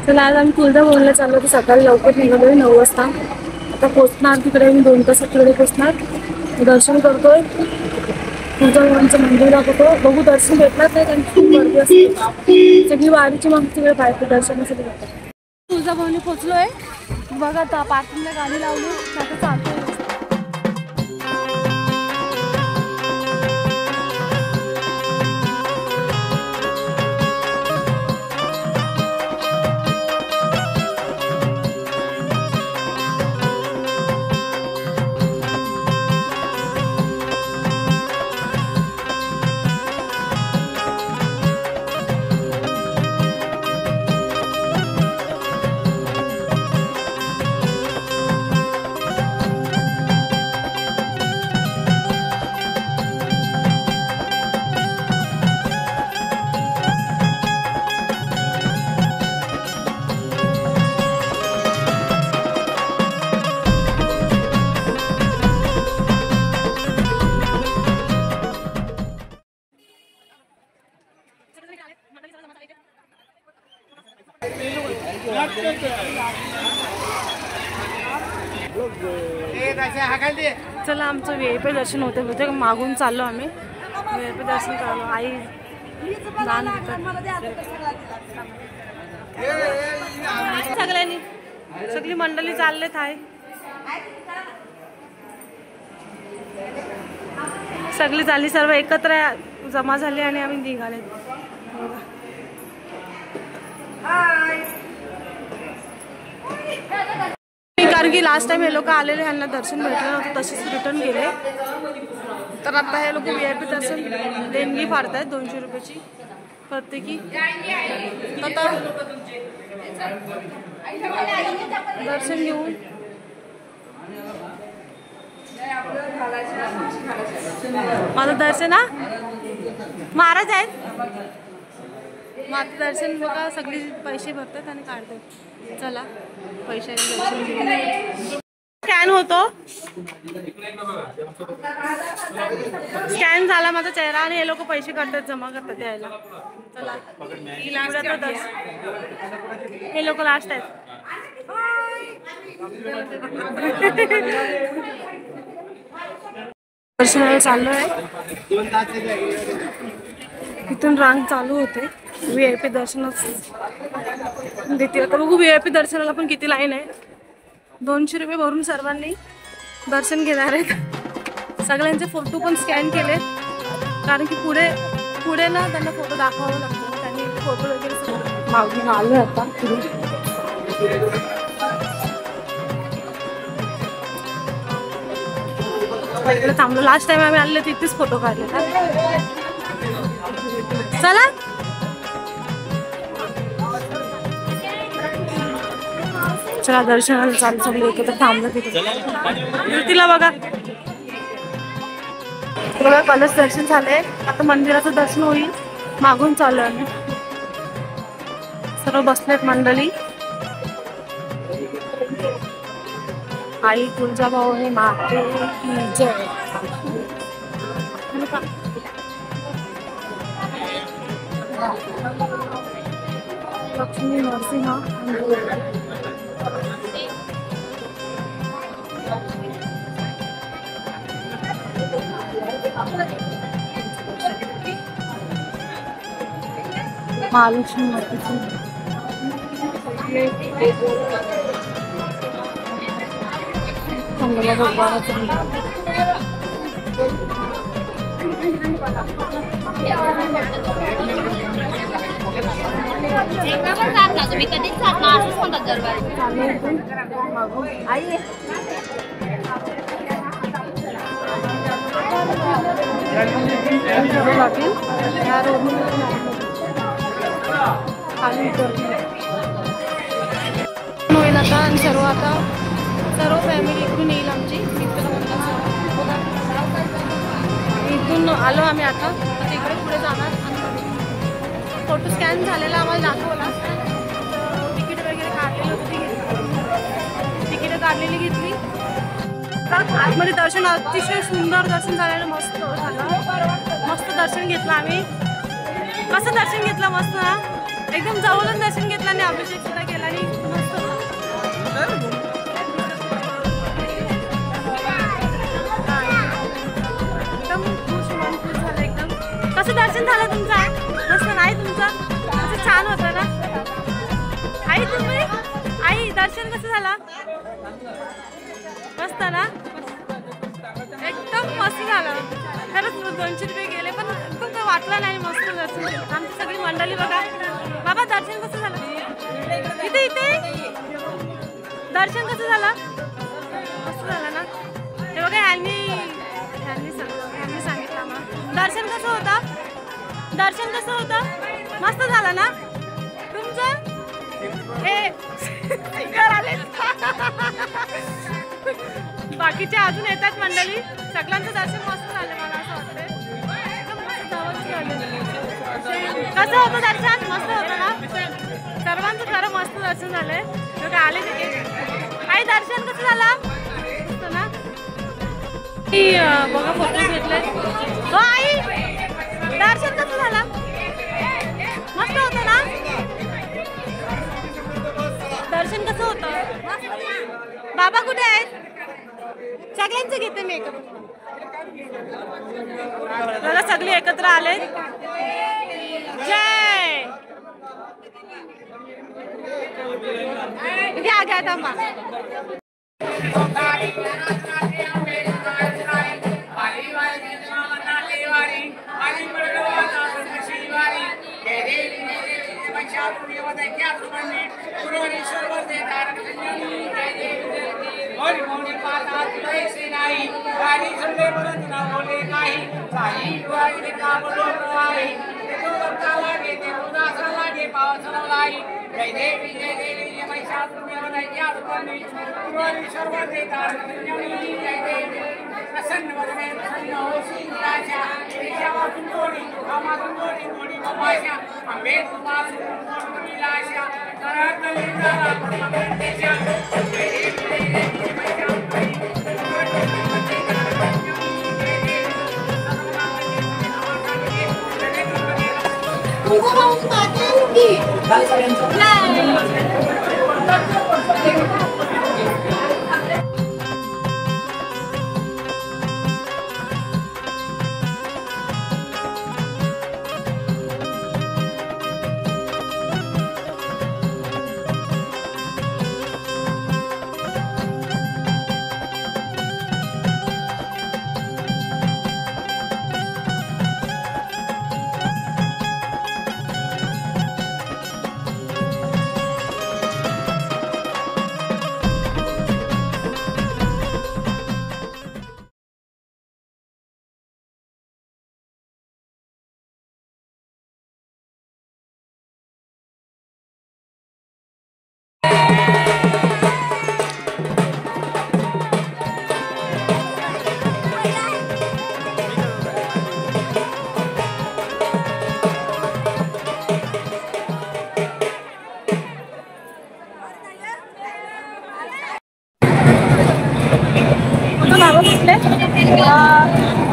चला आज आम्ही तुळजाभवानीला चाललो होतो. सकाळी लवकर निघालोय 9 वाजता. आता पोहोचणार तिकडे. मी 2 तासात तिकडे पोहोचणार. दर्शन करतोय. तुळजाभवानीचं मंदिर दाखवतो. बघू दर्शन भेटणार नाही कारण खूप गर्दी असते. सगळी वारीची मागची तिकडे बाहेर दर्शनासाठी जातात. तुळजाभवानी पोहोचलोय. बघा आता पार्किंगला गाडी लावली. आता चालतोय. चला आमचं VIP दर्शन होते मागून चाललो आम्ही. VIP दर्शन करायला. आई दान सगळ्यांनी सगळी मंडळी चाललेत आहे. सगळी झाली सर्व एकत्र जमा झाली आणि आम्ही निघाले. कारण की लास्ट टाइम हे लोक आलेले ह्यांना दर्शन भेटलं नव्हतं तसेच रिटर्न गेले. तर आता हे लोक VIP दर्शन देणगी फाडतायत 200 रुपयाची प्रत्येकी. आता दर्शन घेऊन माझं दर्शन महाराज आहेत. माझं दर्शन बघा सगळी पैसे भरतात आणि काढतात. चला पैशाने दर्शन घेऊन स्कॅन होतो. स्कॅन झाला माझा चेहरा आणि हे लोक पैसे काढतात जमा करतात यायला. चला हे लोक लास्ट आहेत. दर्शनाला चाललो आहे. इथून रांग चालू होते. VIP दर्शनच देते. आता बघू VIP दर्शनाला पण किती लाईन आहे. 200 रुपये भरून सर्वांनी दर्शन घेणार आहेत. सगळ्यांचे फोटो पण स्कॅन केलेत कारण की पुढे ना त्यांना फोटो दाखवावं लागतो. त्यांनी फोटो वगैरे मागून आलो आता इकडे थांबलो. लास्ट टाइम आम्ही आलेले तिथेच फोटो काढले. चला चला दर्शनाला चालू सगळे एकत्र थांबलं तिथे. तिला बघा कलश दर्शन झाले. आता मंदिराचं दर्शन होईल. मागून चालू आहे. सर्व बसलेत मंडळी. आई तुळजाभवानी माते की जय. लक्ष्मी नरसिंह महालक्ष्मी मातेची संगमा भगवानाचं तुम्ही कधीच जात ना असंच म्हणतात दरबारी. होईल आता आणि सर्व फॅमिली इकडून येईल आमची. इथून आलो आम्ही आता तिकडे पुढे जाणार. फोटो स्कॅन झालेला आम्हाला दाखवला. तिकीट वगैरे काढलेलं होतं. तिकीट काढलेली घेतली. आतमध्ये दर्शन अतिशय सुंदर दर्शन झालेलं. मस्त झालं. मस्त दर्शन घेतलं आम्ही. कसं दर्शन घेतलं मस्त ना. एकदम जवळून दर्शन घेतलं आणि अभिषेक सुद्धा केला. दर्शन झालं तुमचं? मस्त नाही तुमचं? असं छान होतं ना? आई तुम्ही? आई दर्शन कसं झालं? मस्त ना? एकदम मस्त झालं. खरंच 200 रुपये गेले पण एकदम काय वाटलं नाही. मस्त दर्शन केलं. आमची सगळी मंडळी बघा. बाबा दर्शन कसं झालं? इथे दर्शन कसं झालं? मस्त झालं ना? हे बघा ह्यांनी सांगितलं आम्हाला. दर्शन कसं होतं? दर्शन कसं होतं? मस्त झालं ना तुमचं? आले बाकीचे अजून येतात मंडळी. सगळ्यांचं दर्शन मस्त झालं. मला असं वाटतंय कसं होतं दर्शन? मस्त होतं ना? सर्वांचं खरं मस्त दर्शन झालंय. बघा आले तिथे. काही दर्शन कसं झालं? मस्त ना? बघा फोटो घेतले. हो आई दर्शन कसं झालं? मस्त होतं ना? दर्शन कसं होतं? बाबा कुठे आहेत? सगळ्यांचं घेते मी एकत्र. बघा सगळे एकत्र आले. जय घ्या थांबा.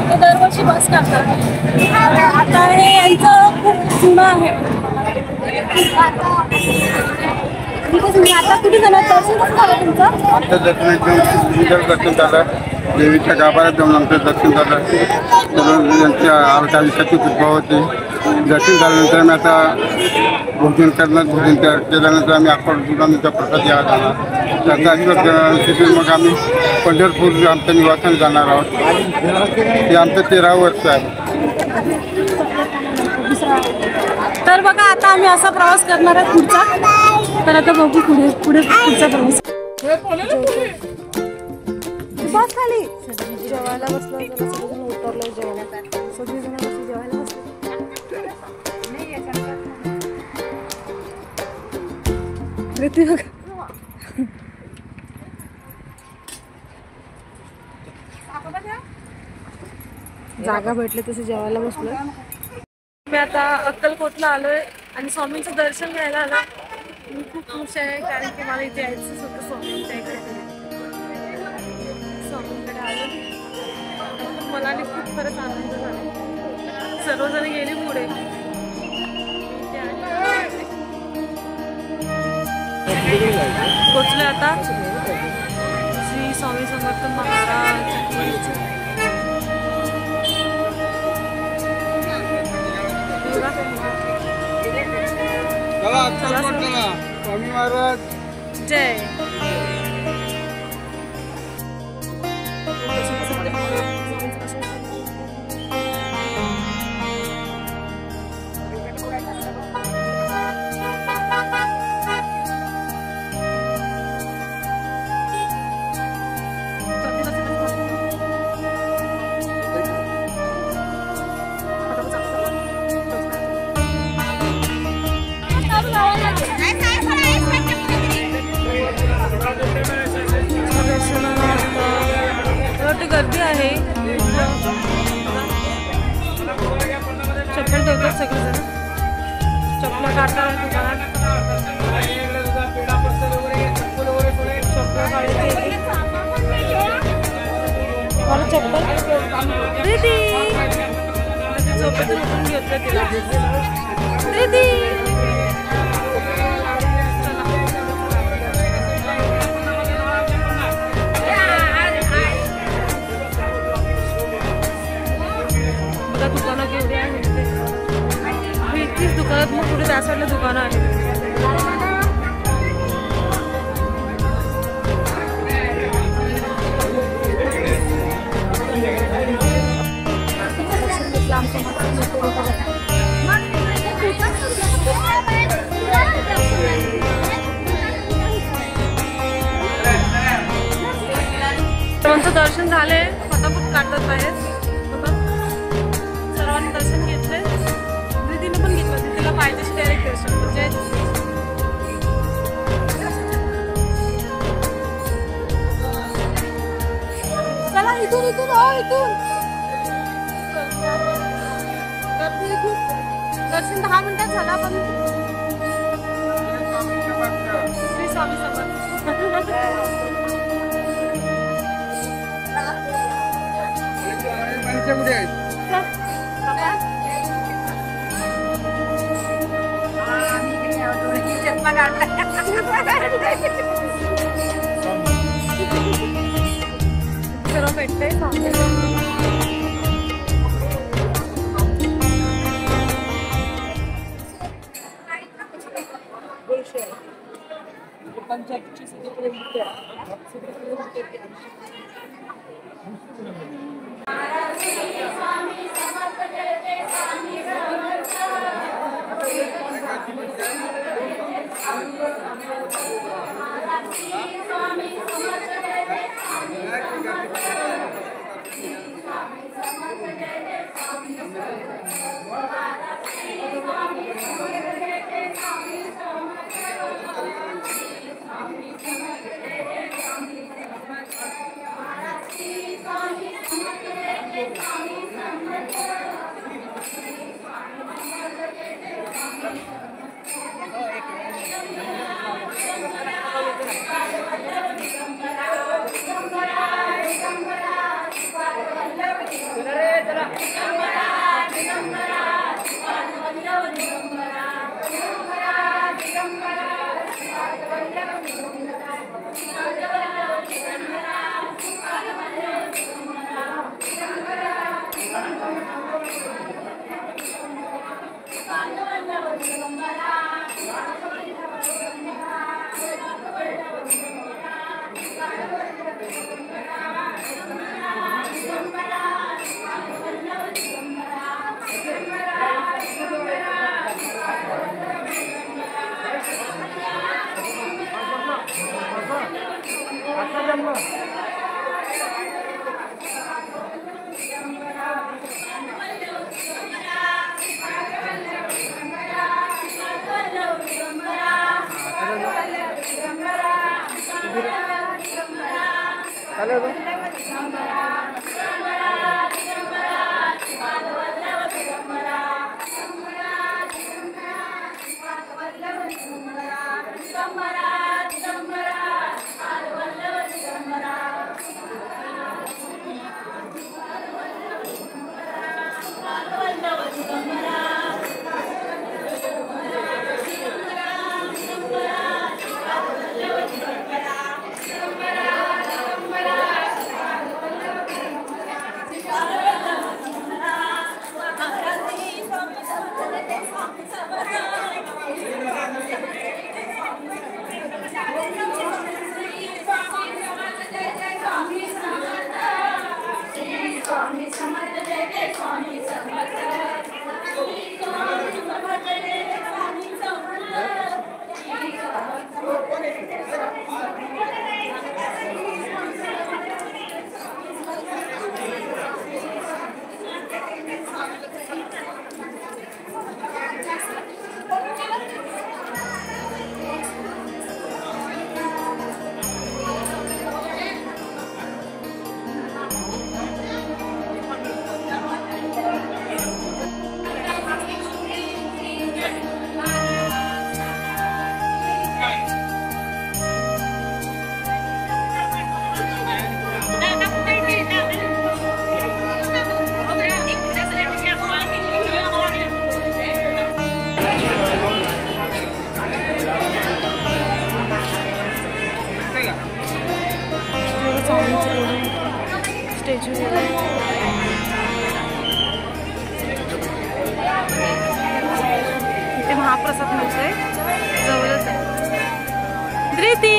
ते दरवर्षी बस करतात. आता हे यांचं खूप जुनं आहे. आता कुठे जाणार? दर्शन कसं झालं तुमचं? आमचं दर्शन एकदम सुंदर दर्शन झालं. देवीच्या गाभाऱ्यात जाऊन आमचं दर्शन झालं. त्यांच्या आयुष्याची कृपा होती. दर्शन झाल्यानंतर आम्ही आता भोजन करणार. भोजन केल्यानंतर आम्ही अक्कलकोटचा प्रसाद घ्यायला जाणार. त्याचा आशीर्वाद घेण्यासाठी मग आम्ही पंढरपूर आमच्या निवासाने जाणार आहोत. हे आमचं 13 वर्ष आहे. तर बघा आता आम्ही असा प्रवास करणार आहे पुढचा. तर आता बघू पुढे पुढचा प्रवास. बस खाली जेवायला बसलो. सगळेजण उतरलो जेवायला. सगळेजण कसं जेवायला बसलो. जागा भेटले तसे जेवायला बसलो. मी आता अक्कलकोटला आलोय आणि स्वामींचं दर्शन घ्यायला आलो. मी खूप खुश आहे कारण की मला इथे यायचंच होतं स्वामींच्या इकडे. स्वामींकडे आलो मनाने खूप खरंच आनंद झाला. सर्वजण गेले पुढे. पोचले आता श्री स्वामी समर्थ महाराज. स्वामी महाराज जय. गर्दी आहे. चप्पल ठेवतात सगळेजण. चप्पल काढतात दुकानात. चप्पल काढायची मला चप्पल दीदी झोपेतून उठून घेतलं तिला. दीदी दुकानं केवढी आहेत इतकीच दुकानात मग पुढे त्या साईडला दुकानं आहेत. सर्वांचं दर्शन झाले. फटाफट काढतात बाहेर. दर्शन घेतले. दीदीने पण घेतलं. दीदीला पाहिजे डायरेक्ट दर्शन म्हणजे चला इथून इथून गर्दी खूप. दर्शन 10 मिनिटात झाला पण श्री स्वामी समर्थ. सर्व भेटते पंचायतीची स्टॅच्यू इथे महाप्रसाद मिळतोय जवळच आहे. धृती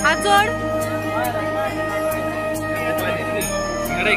हात जोड. कडे